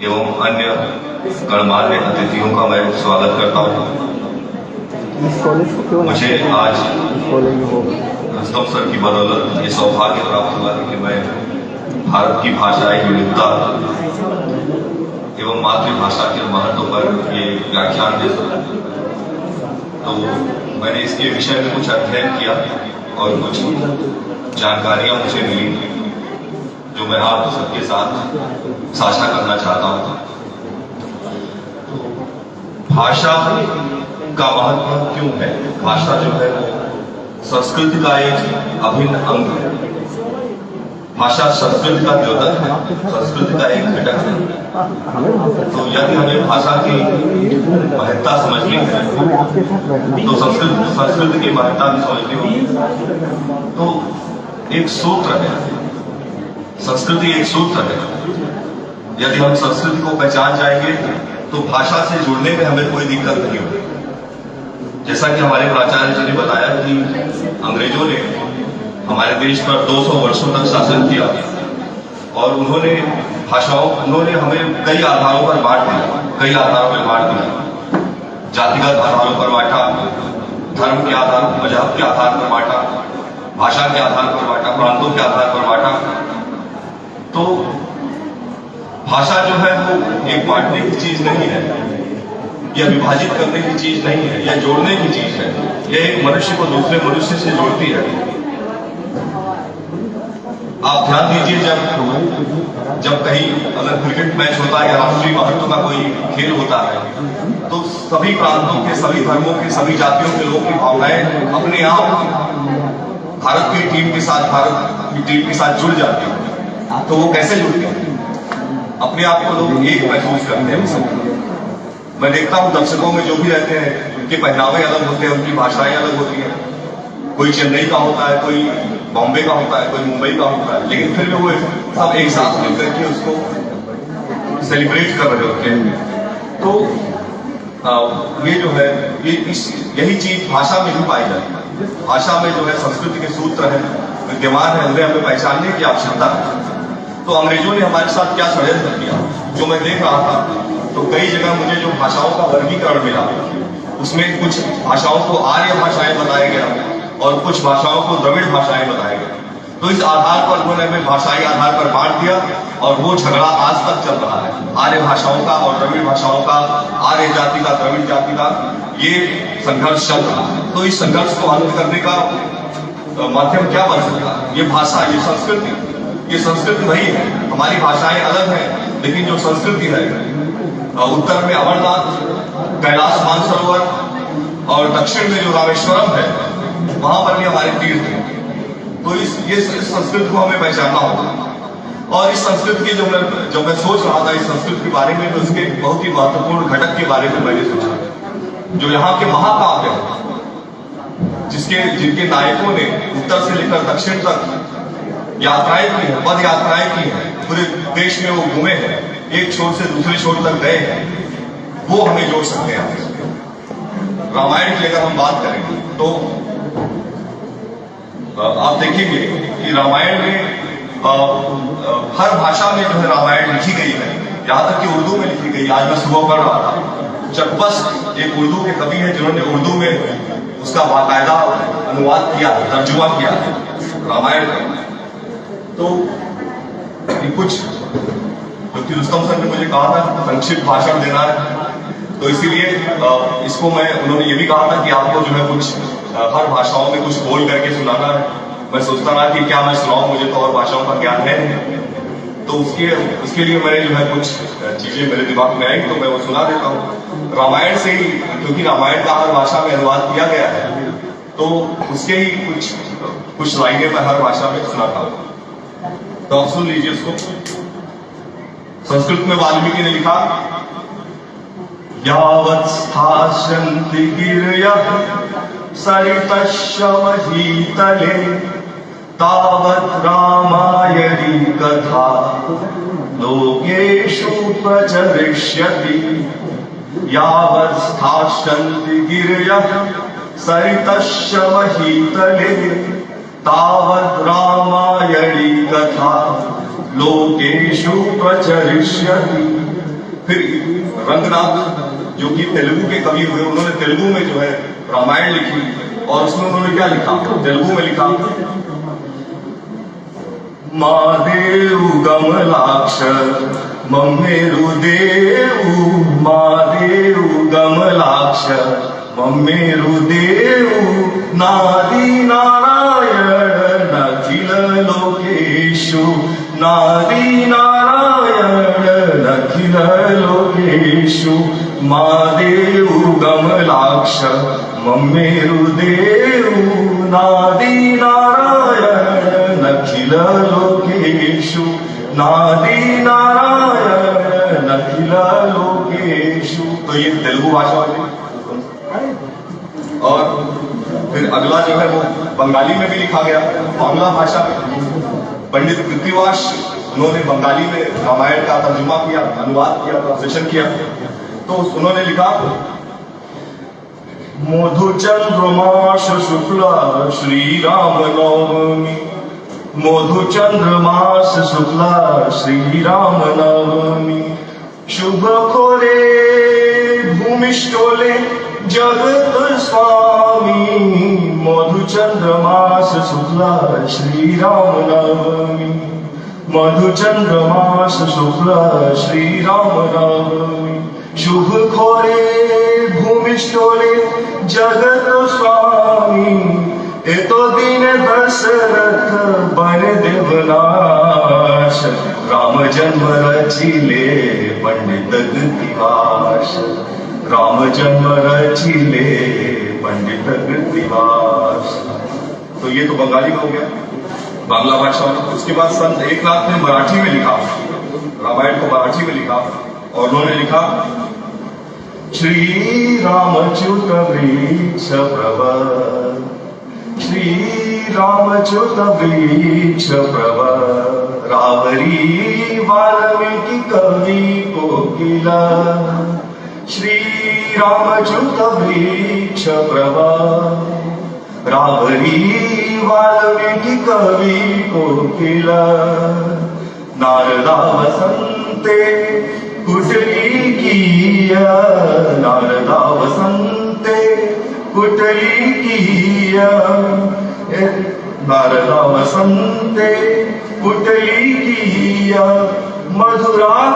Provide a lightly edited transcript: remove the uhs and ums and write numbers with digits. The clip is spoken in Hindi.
एवं अन्य गणमान्य अतिथियों का मैं स्वागत करता हूँ। मुझे आज रुस्तम सर की बदौलत ये सौभाग्य प्राप्त हुआ है कि मैं भारत की भाषाई विविधता एवं मातृभाषा के महत्व पर ये व्याख्यान दे सकूं। तो मैंने इसके विषय में कुछ अध्ययन किया और कुछ जानकारियां मुझे मिली जो मैं आप सबके साथ साझा करना चाहता हूं। भाषा का महत्व क्यों है? भाषा जो है वो संस्कृति का एक अभिन्न अंग है। भाषा संस्कृति का द्योतक है, संस्कृति का एक घटक है। तो यदि हमें भाषा की महत्ता समझनी है तो संस्कृति की महत्ता भी समझनी होगी। तो एक सूत्र है, संस्कृति एक सूत्र है। यदि हम संस्कृति को पहचान जाएंगे तो भाषा से जुड़ने में हमें कोई दिक्कत नहीं होगी। जैसा कि हमारे प्राचार्य जी ने बताया कि अंग्रेजों ने हमारे देश पर 200 वर्षों तक शासन किया और उन्होंने हमें कई आधारों पर बांट दिया, कई आधारों पर बांट दिया। जातिगत आधारों पर बांटा, धर्म के आधार, मजहब के आधार पर बांटा, भाषा के आधार पर बांटा, प्रांतों के आधार पर बांटा। तो भाषा जो है वो एक बांटने की चीज नहीं है, यह विभाजित करने की चीज नहीं है, यह जोड़ने की चीज है। यह एक मनुष्य को दूसरे मनुष्य से जोड़ती है। आप ध्यान दीजिए, जब कहीं अगर क्रिकेट मैच होता है या राष्ट्रीय महत्व का कोई खेल होता है तो सभी प्रांतों के, सभी धर्मों के, सभी जातियों के लोगों की भावनाएं अपने आप भारत की टीम के साथ जुड़ जाती है। तो वो कैसे जुड़ती है? अपने आप को लोग एक महसूस करते हैं। मैं देखता हूँ दर्शकों में जो भी रहते हैं उनके पहनावे अलग होते हैं, उनकी भाषाएं अलग होती हैं। कोई चेन्नई का होता है, कोई बॉम्बे का होता है, कोई मुंबई का होता है, लेकिन फिर भी वो सब एक साथ मिलकर के उसको सेलिब्रेट कर रहे होते हैं। तो ये जो है यही चीज भाषा में ही पाई जाती है। भाषा में जो है संस्कृति के सूत्र है, विद्यमान है, उन्हें हमें पहचानने की आवश्यकता है। तो अंग्रेजों ने हमारे साथ क्या षड्यंत्र किया, जो मैं देख रहा था, तो कई जगह मुझे जो भाषाओं का वर्गीकरण मिला उसमें कुछ भाषाओं को आर्य भाषाएं बताया गया और कुछ भाषाओं को द्रविड़ भाषाएं बताया गया। तो इस आधार पर उन्होंने हमें भाषाई आधार पर बांट दिया और वो झगड़ा आज तक चल रहा है, आर्य भाषाओं का और द्रविड़ भाषाओं का, आर्य जाति का, द्रविड़ जाति का, ये संघर्ष चल रहा है। तो इस संघर्ष को अंत करने का माध्यम क्या बन सकता है? ये भाषा, ये संस्कृति वही है। हमारी भाषाएं अलग हैं, लेकिन जो संस्कृति है, उत्तर में अमरनाथ, कैलाश मानसरोवर और दक्षिण में जो रामेश्वरम है, वहां पर भी हमारे तीर्थ हैं। तो इस संस्कृति को हमें पहचानना होगा। और इस संस्कृति की जब मैं सोच रहा था इस संस्कृति के बारे में, तो उसके बहुत ही महत्वपूर्ण घटक के बारे में मैंने सोचा, जो यहाँ के महाकाव्य हैं, जिनके नायकों ने उत्तर से लेकर दक्षिण तक यात्राएं की हैं, पद यात्राएं की हैं, पूरे देश में वो घूमे हैं, एक छोर से दूसरे छोर तक गए हैं, वो हमें जोड़ सकते हैं। रामायण की अगर हम बात करेंगे तो आप देखेंगे कि रामायण में हर भाषा में जो है रामायण लिखी गई है, यहाँ तक कि उर्दू में लिखी गई। आज मैं सुबह पढ़ रहा था, चकबस्त एक उर्दू के कवि है जिन्होंने उर्दू में उसका बाकायदा अनुवाद किया, तर्जुमा किया है रामायण का। तो कुछ क्योंकि रुस्तम सर ने मुझे कहा था संक्षिप्त भाषण देना है, तो इसीलिए इसको उन्होंने ये भी कहा था कि आपको जो है कुछ हर भाषाओं में कुछ बोल करके सुनाना है। मैं सोचता रहा कि क्या मैं सुनाऊं, मुझे तो और भाषाओं का ज्ञान है नहीं। तो उसके लिए मैंने जो है कुछ चीजें मेरे दिमाग में आई, तो मैं वो सुना देता हूँ रामायण से ही, क्योंकि रामायण का हर भाषा में अनुवाद किया गया है, तो उसके ही कुछ लाइनें मैं हर भाषा में सुनाता हूँ। तो आप सुन लीजिए उसको। संस्कृत में वाल्मीकि ने लिखा, यावत् स्थास्यन्ति गिरयः सरितश्रमहीतले तावत् रामायणी कथा लोकेषु प्रचलिष्यति। यावत् स्थास्यन्ति गिरयः सरितश्रमहीतले तावत् रामायणी कथा लोकेषु प्रचलिष्यति। फिर रंगनाथ जो कि तेलुगु के कवि हुए, उन्होंने तेलुगु में जो है रामायण लिखी, और उसमें उन्होंने क्या लिखा, तेलुगु में लिखा, मादेव गमलाक्ष मम्मेरु देवु, मादेव गमलाक्ष मम्मेरु देवु, नारी नारायण नखिल लोकेशु, नारी नारायण नखिल लोकेशु, मादेव गमलाक्ष मम्मेरु देवु, नारी नारायण नखिल लोकेशु, नारी नारायण नखिल लोकेशु। तो ये तेलुगु भाषा होती। और फिर अगला जो है वो बंगाली में भी लिखा गया, बांग्ला भाषा में। पंडित कृतिवास उन्होंने बंगाली में रामायण का तर्जुमा किया, अनुवाद किया, ट्रांसलेशन किया। तो उन्होंने लिखा, मधुचंद्रमास शुक्ला श्री राम नवमी, मधुचंद्रमास शुक्ला श्री राम नवमी, शुभ खोरे भूमिष्ठोले जगत स्वामी, मधुचंद्रमास शुक्ला श्री राम नवमी, मधुचंद्रमास शुक्ला श्री राम नवमी, शुभ खोरे भूमिष्ठोले जगत स्वामी, ए तो दिन दशरथ बन देवनाश, राम जन्म रचिले पंडित कृतिवास, राम जन्म रचिले पंडित कृतिवास। तो ये तो बंगाली में हो गया, बांग्ला भाषा में। उसके बाद संत एकनाथ ने मराठी में लिखा, रामायण को मराठी में लिखा, और उन्होंने लिखा, श्री रामच्युत वृक्ष प्रवर, श्री रामच्युत वृक्ष प्रवर, रावरी वाल्मीकि कवि कोकिला, श्री रामच्युत वृक्ष प्रवर, रावरी वाल्मीकि कवि कोकिला, नारदा वसंते कुटली किया, नारदा वसंते कुटली किया, नारदा वसंते कुटली किया, मधुरा